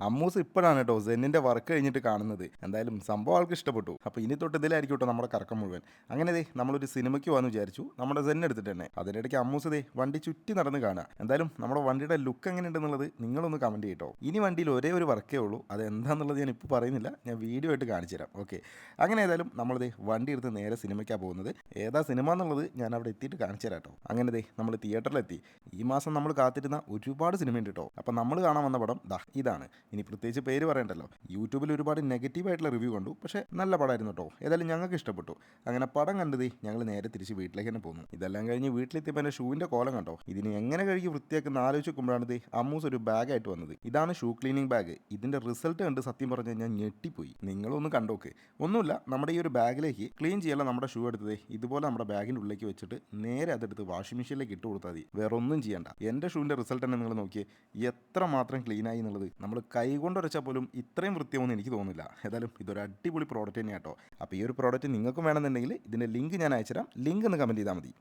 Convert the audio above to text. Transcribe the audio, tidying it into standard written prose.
അമ്മൂസ് ഇപ്പോഴാണ് കേട്ടോ സെന്നിന്റെ വർക്ക് കഴിഞ്ഞിട്ട് കാണുന്നത്. എന്തായാലും സംഭവം ആൾക്ക് ഇഷ്ടപ്പെട്ടു. അപ്പോൾ ഇനി തൊട്ട് ഇതിലായിരിക്കും കേട്ടോ നമ്മുടെ കറക്കം മുഴുവൻ. അങ്ങനെ ദേ നമ്മളൊരു സിനിമയ്ക്ക് പോകാമെന്ന് വിചാരിച്ചു. നമ്മുടെ സെൻ എടുത്തിട്ട് തന്നെ. അതിനിടയ്ക്ക് അമ്മൂസ് ദേ വണ്ടി ചുറ്റി നടന്ന് കാണുക. എന്തായാലും നമ്മുടെ വണ്ടിയുടെ ലുക്ക് എങ്ങനെയുണ്ടെന്നുള്ളത് നിങ്ങളൊന്ന് കമൻറ്റ് ചെയ്യട്ടോ. ഇനി വണ്ടിയിൽ ഒരേ ഒരു വർക്കേ ഉള്ളൂ. അത് എന്താണെന്നുള്ളത് ഞാൻ ഇപ്പോൾ പറയുന്നില്ല. ഞാൻ വീഡിയോ ആയിട്ട് കാണിച്ചു തരാം. ഓക്കെ. അങ്ങനെ ഏതായാലും നമ്മൾ ദേ വണ്ടി എടുത്ത് നേരെ സിനിമയ്ക്കാണ് പോകുന്നത്. ഏതാ സിനിമ എന്നുള്ളത് ഞാൻ അവിടെ എത്തിയിട്ട് കാണിച്ചു തരാം കേട്ടോ. അങ്ങനെ ദേ നമ്മൾ തിയേറ്ററിലെത്തി. ഈ മാസം നമ്മൾ കാത്തിരുന്ന ഒരുപാട് സിനിമയുണ്ട് കേട്ടോ. അപ്പോൾ നമ്മൾ കാണാൻ വന്ന പടം ദാ ഇതാണ്. ഇനി പ്രത്യേകിച്ച് പേര് പറയണ്ടല്ലോ. യൂട്യൂബിൽ ഒരുപാട് നെഗറ്റീവായിട്ടുള്ള റിവ്യൂ കണ്ടു. പക്ഷേ നല്ല പടമായിരുന്നു കേട്ടോ. ഏതായാലും ഞങ്ങൾക്ക് ഇഷ്ടപ്പെട്ടു. അങ്ങനെ പടം കണ്ടതേ ഞങ്ങൾ നേരെ തിരിച്ച് വീട്ടിലേക്ക് തന്നെ പോന്നു. ഇതെല്ലാം കഴിഞ്ഞ് വീട്ടിലെത്തിയപ്പോൾ എൻ്റെ ഷൂവിൻ്റെ കോലം കണ്ടോ. ഇതിന് എങ്ങനെ കഴുകി വൃത്തിയാക്കുന്ന ആലോചിച്ച് നോക്കുമ്പോഴാണ് ദേ അമ്മൂസ് ഒരു ബാഗായിട്ട് വന്നത്. ഇതാണ് ഷൂ ക്ലീനിങ് ബാഗ്. ഇതിൻ്റെ റിസൾട്ട് കണ്ട് സത്യം പറഞ്ഞാൽ ഞാൻ ഞെട്ടിപ്പോയി. നിങ്ങളൊന്ന് കണ്ടോക്ക്. ഒന്നുമില്ല, നമ്മുടെ ഈ ഒരു ബാഗിലേക്ക് ക്ലീൻ ചെയ്യാനുള്ള നമ്മുടെ ഷൂ എടുത്തതേ ഇതുപോലെ നമ്മുടെ ബാഗിൻ്റെ ഉള്ളിലേക്ക് വെച്ചിട്ട് നേരെ അതെടുത്ത് വാഷിംഗ് മെഷീനിലേക്ക് ഇട്ട് കൊടുത്താൽ മതി. വേറെ ഒന്നും ചെയ്യണ്ട. എൻ്റെ ഷൂവിൻ്റെ റിസൾട്ട് തന്നെ നിങ്ങൾ നോക്കിയേ എത്ര മാത്രം ക്ലീൻ ആയി എന്നുള്ളത്. നമ്മൾ കൈ കൊണ്ട് ഉരച്ചാൽ പോലും ഇത്രയും വൃത്തിയാവുമെന്ന് എനിക്ക് തോന്നുന്നില്ല. ഏതായാലും ഇതൊരു അടിപൊളി പ്രോഡക്റ്റ് തന്നെയാണ് കേട്ടോ. അപ്പോൾ ഈ ഒരു പ്രോഡക്റ്റ് നിങ്ങൾക്കും വേണമെന്നുണ്ടെങ്കിൽ ഇതിൻ്റെ ലിങ്ക് ഞാൻ അയച്ചുതരാം. ലിങ്ക് ഒന്ന് കമൻറ്റ് ചെയ്താൽ മതി.